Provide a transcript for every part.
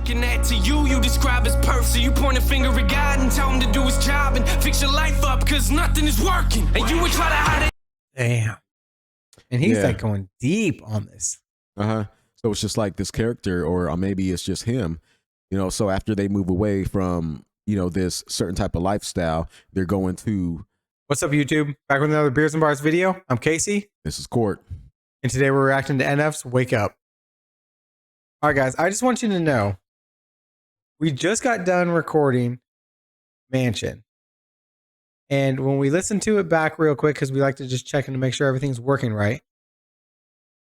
looking at to you, you describe as perfect. So you point a finger at God and tell him to do his job and fix your life up because nothing is working. And you would try to hide it. Damn. And he's like going deep on this. So it's just like this character, or maybe it's just him, you know. So after they move away from, you know, this certain type of lifestyle, they're going to. What's up, YouTube? Back with another Beers and Bars video. I'm Casey. This is Court. And today we're reacting to NF's Wake Up. All right, guys, I just want you to know, we just got done recording Mansion. And when we listened to it back real quick, because we like to just check in to make sure everything's working right,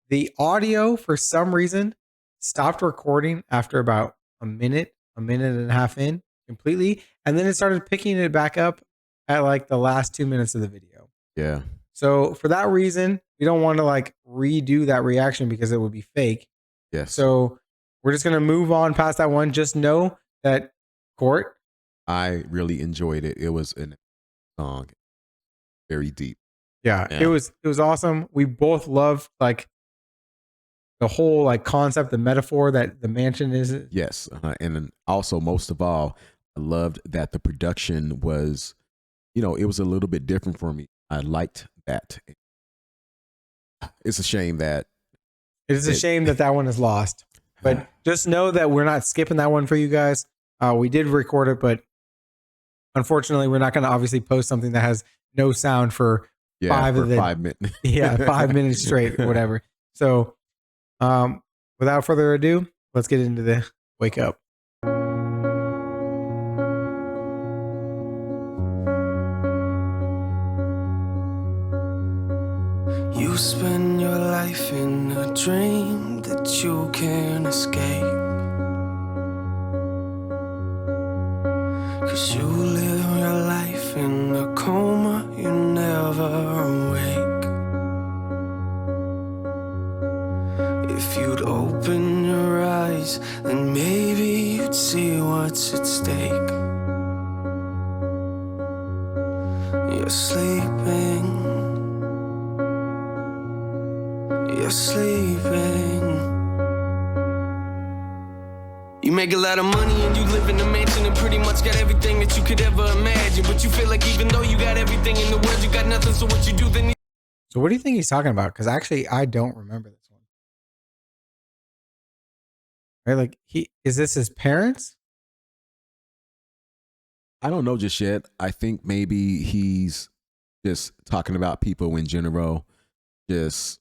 the audio, for some reason, stopped recording after about a minute and a half in completely. And then it started picking it back up at like the last 2 minutes of the video. Yeah. So for that reason, we don't want to like redo that reaction because it would be fake. Yes. So we're just going to move on past that one. Just know that, Court, I really enjoyed it. It was a song, very deep. Yeah, it was awesome. We both loved like the whole like concept, the metaphor that the mansion is. Yes. And then also, most of all, I loved that the production was, you know, it was a little bit different for me. I liked that. It's a shame that that one is lost. But just know that we're not skipping that one for you guys. We did record it, but unfortunately, we're not going to obviously post something that has no sound for 5 minutes. Yeah, 5 minutes straight or whatever. So without further ado, let's get into the Wake Up. You spend your life in a dream that you can't escape, 'cause you live your life in a coma, you never awake. If you'd open your eyes, then maybe you'd see what's at stake. You're sleeping. You're sleeping. You make a lot of money and you live in a mansion and pretty much got everything that you could ever imagine. But you feel like even though you got everything in the world, you got nothing. So what you do then? So what do you think he's talking about? Because actually, I don't remember this one. Right? Like, is this his parents? I don't know just yet. I think maybe he's just talking about people in general, just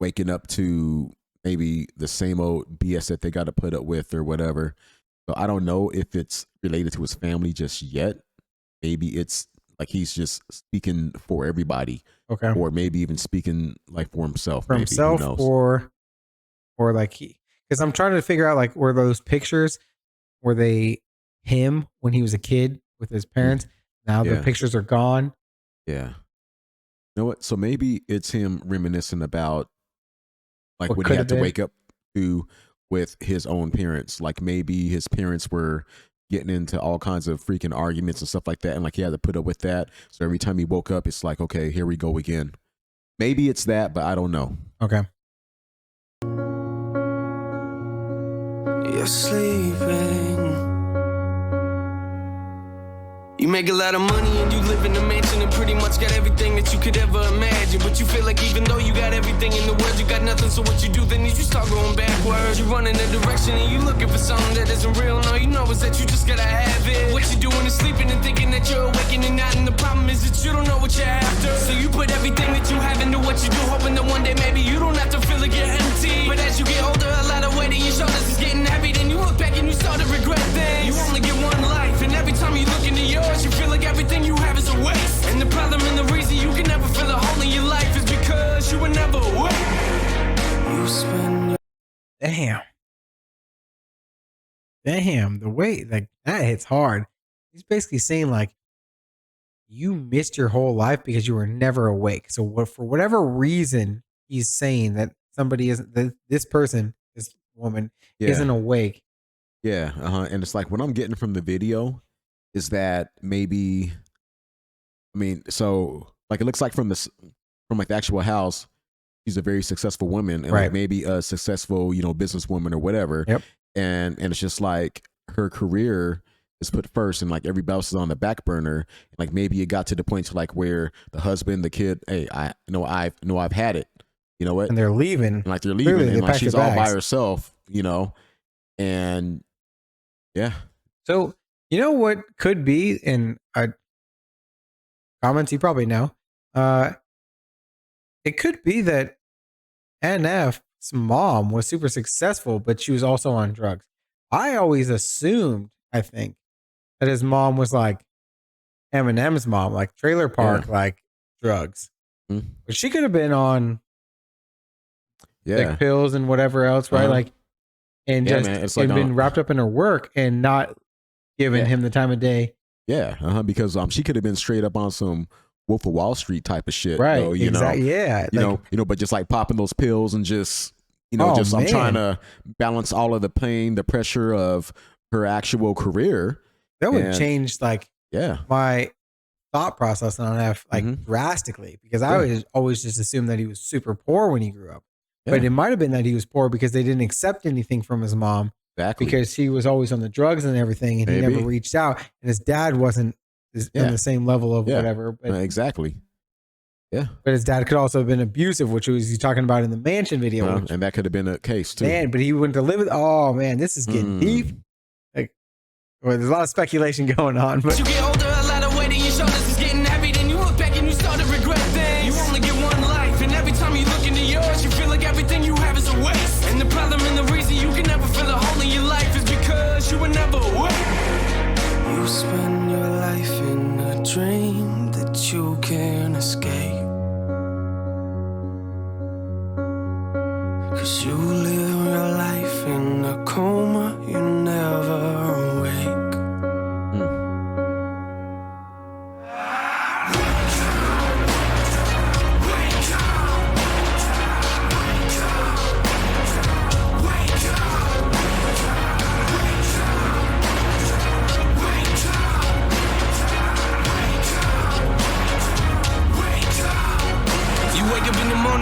waking up to maybe the same old BS that they got to put up with or whatever. So I don't know if it's related to his family just yet. Maybe it's like he's just speaking for everybody. Okay. Or maybe even speaking like for himself. For himself, or like because I'm trying to figure out like, were those pictures, were they him when he was a kid with his parents? Now the pictures are gone. Yeah. You know what? So maybe it's him reminiscing about like what he had to wake up to with his own parents. Like maybe his parents were getting into all kinds of freaking arguments and stuff like that, and like he had to put up with that. So every time he woke up, it's like, okay, here we go again. Maybe it's that, but I don't know. Okay. You're sleeping. You make a lot of money and you live in a mansion and pretty much got everything that you could ever imagine. But you feel like even though you got everything in the world, you got nothing. So what you do then is you start going backwards. You run in a direction and you looking for something that isn't real. No, you know it's that you just gotta have it. What you doing is sleeping and thinking that you're awakening not. And the problem is that you don't know what you're after. So you put everything that you have into what you do, hoping that one day maybe you don't have to feel like you're empty. But as you get older, a lot of weight on your shoulders is getting heavy. Then you look back and you start to regret things. You only get one life, and every time you look into yours, you feel like everything you have is a waste. And the problem and the reason you can never feel a hole in your life is because you were never awake. You spend your Damn, the way like that hits hard. He's basically saying like, you missed your whole life because you were never awake. So for whatever reason, he's saying that somebody isn't, this person, this woman isn't awake. Yeah. And it's like, what I'm getting from the video is that maybe, I mean, so like it looks like from like the actual house, she's a very successful woman, and like maybe a successful, you know, businesswoman or whatever. Yep. and it's just like her career is put first, and like everybody else is on the back burner. Like maybe it got to the point to like where the husband, the kid, hey, I've had it. You know what? And they're leaving. And like they're leaving, Clearly, and they like packed she's their all by bags. herself. You know, and yeah, So you know what could be in comments you probably know. It could be that NF's mom was super successful, but she was also on drugs. I always assumed, I think, that his mom was like Eminem's mom, like trailer park, like drugs. Mhm. But she could have been on like pills and whatever else, right? Like, and Yeah, just man, it's like and been wrapped up in her work and not giving him the time of day. Yeah, because she could have been straight up on some Wolf of Wall Street type of shit, Right? though, you exactly. know, Yeah. you know, but just like popping those pills and just, you know, Oh, I'm trying man. to balance all of the pain, the pressure of her actual career. That would And- change like my thought process on F like drastically, because I always just assumed that he was super poor when he grew up. But it might have been that he was poor because they didn't accept anything from his mom. Exactly. Because he was always on the drugs and everything, and he never reached out, and his dad wasn't on the same level of whatever. But, exactly. Yeah. But his dad could also have been abusive, which was he's talking about in the mansion video. And that could have been a case too. Man, but he went to live with. Oh man, this is getting deep. Like, well, there's a lot of speculation going on. But you get older, a lot of weight in your shoulders is getting heavy. Then you look back and you start to regret things. You only get one life, and every time you look into yours, you feel like everything you have is a waste. And the problem and the reason you can never feel a hole in your life is because you were never awake. You spend your life in a dream that you can't escape. 'Cause you live your life in a coma, you never awake.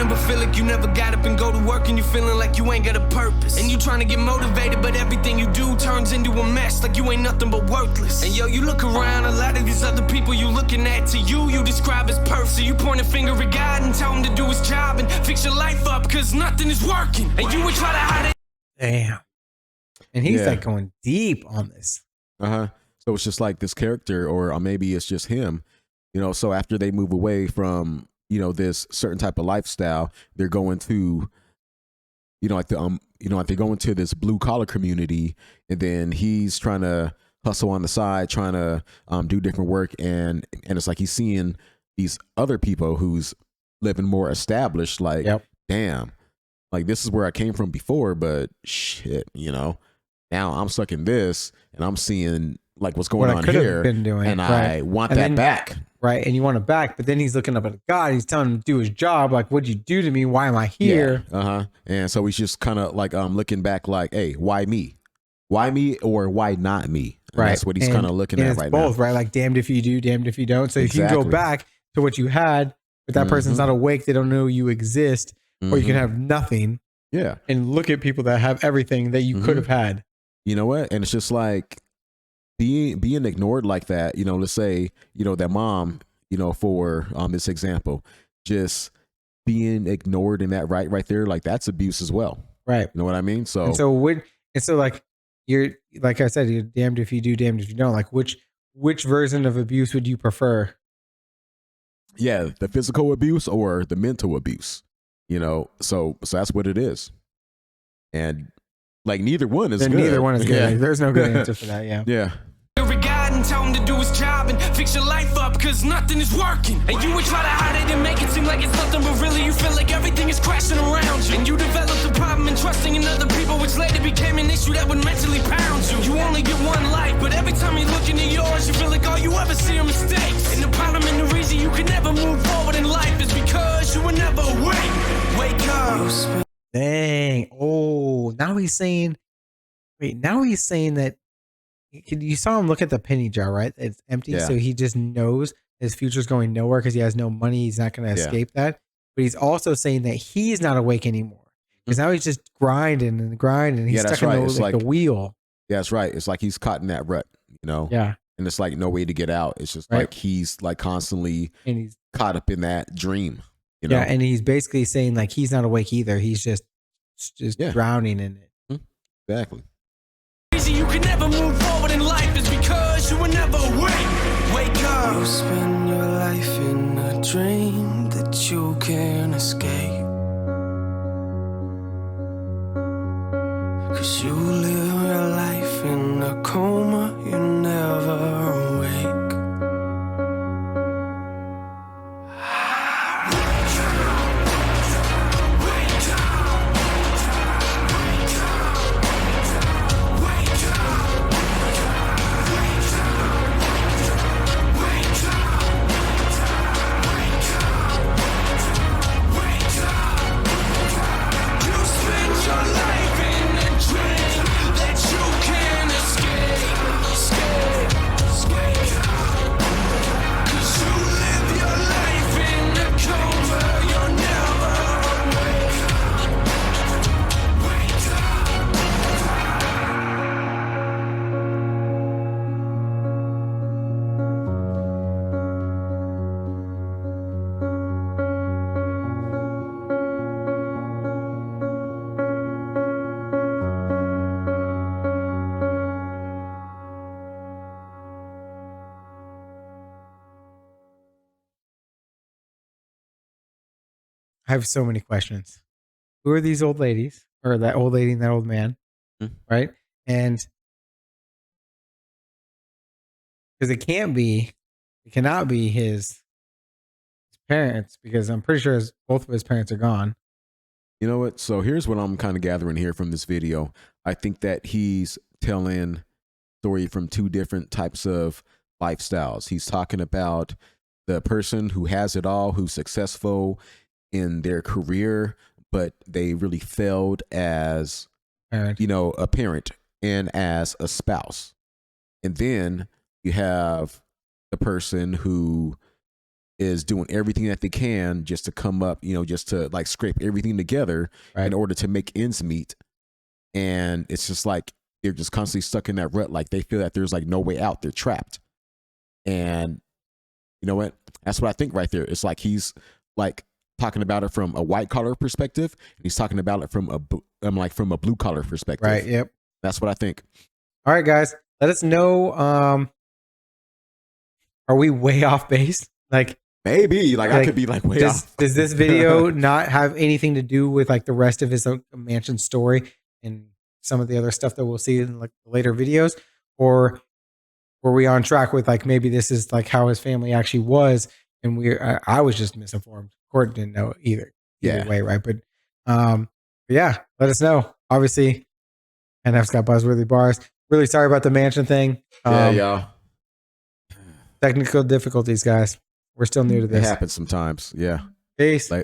But feel like you never got up and go to work, and you feeling like you ain't got a purpose, and you trying to get motivated, but everything you do turns into a mess, like you ain't nothing but worthless. And yo, you look around, a lot of these other people you looking at, to you describe as perfect. So you point a finger at God and tell him to do his job and fix your life up, cause nothing is working, and you would try to hide it. Damn. And he's like going deep on this. So it's just like this character, or maybe it's just him, you know. So after they move away from, you know, this certain type of lifestyle, they're going to, you know, like they go into this blue collar community, and then he's trying to hustle on the side, trying to do different work, and it's like he's seeing these other people who's living more established, like, damn, like this is where I came from before, but shit, you know, now I'm stuck in this, and I'm seeing like what's going on here, and I want that back. Right. And you want it back, but then he's looking up at God. He's telling him to do his job. Like, what'd you do to me? Why am I here? And so he's just kind of like looking back like, hey, why me? Why me, or why not me? And that's what he's kind of looking at right now. Both, right? Like, damned if you do, damned if you don't. So if you can go back to what you had, but that person's not awake, they don't know you exist, or you can have nothing. Yeah. And look at people that have everything that you could have had. You know what? And it's just like, being ignored like that, you know, let's say, you know, that mom, you know, for this example, just being ignored in that right there, like that's abuse as well. Right. You know what I mean? So like you're, like I said, you're damned if you do, damned if you don't. Like which version of abuse would you prefer? Yeah, the physical abuse or the mental abuse, you know? So that's what it is. And like neither one is good. Neither one is good. There's no good answer for that. Yeah. Yeah. And tell him to do his job and fix your life up, cause nothing is working. And you would try to hide it and make it seem like it's nothing, but really you feel like everything is crashing around you. And you develop the problem in trusting in other people, which later became an issue that would mentally pound you. You only get one life, but every time you look into yours, you feel like all you ever see are mistakes. And the problem and the reason you can never move forward in life is because you were never awake. Wake up. Dang. Oh, now he's saying that you saw him look at the penny jar, right? It's empty. So he just knows his future's going nowhere because he has no money. He's not going to escape that. But he's also saying that he's not awake anymore. Because now he's just grinding and grinding. He's Yeah, that's stuck in right. the, It's like the wheel. Yeah, that's right. It's like he's caught in that rut, you know? Yeah. And it's like no way to get out. It's just Right. like he's like constantly And he's caught up in that dream, you know? yeah, and he's basically saying like he's not awake either. He's just Yeah. drowning in it. Exactly. Reason you can never move forward in life is because you were never awake. Wake up. You spend your life in a dream that you can't escape. Cause you live your life in a coma, you're never awake. I have so many questions. Who are these old ladies, or that old lady and that old man, right? And because it cannot be his parents, because I'm pretty sure both of his parents are gone. You know what? So here's what I'm kind of gathering here from this video. I think that he's telling story from two different types of lifestyles. He's talking about the person who has it all, who's successful in their career, but they really failed as Parent. you know, a parent and as a spouse. And then you have the person who is doing everything that they can just to come up, you know, just to like scrape everything together in order to make ends meet. And it's just like they're just constantly stuck in that rut. Like they feel that there's like no way out. They're trapped. And you know what? That's what I think right there. It's like he's like talking about it from a white collar perspective, and he's talking about it from a blue collar perspective. Right. Yep. That's what I think. All right, guys. Let us know. Are we way off base? Like maybe. Like I could be like way off. Does this video not have anything to do with like the rest of his mansion story and some of the other stuff that we'll see in like later videos, or were we on track with like maybe this is like how his family actually was, and I was just misinformed. Court didn't know either way, right? But yeah, let us know. Obviously, NF's got buzzworthy bars. Really sorry about the mansion thing. Yeah. Technical difficulties, guys. We're still new to this. It happens sometimes. Yeah. Peace. Later.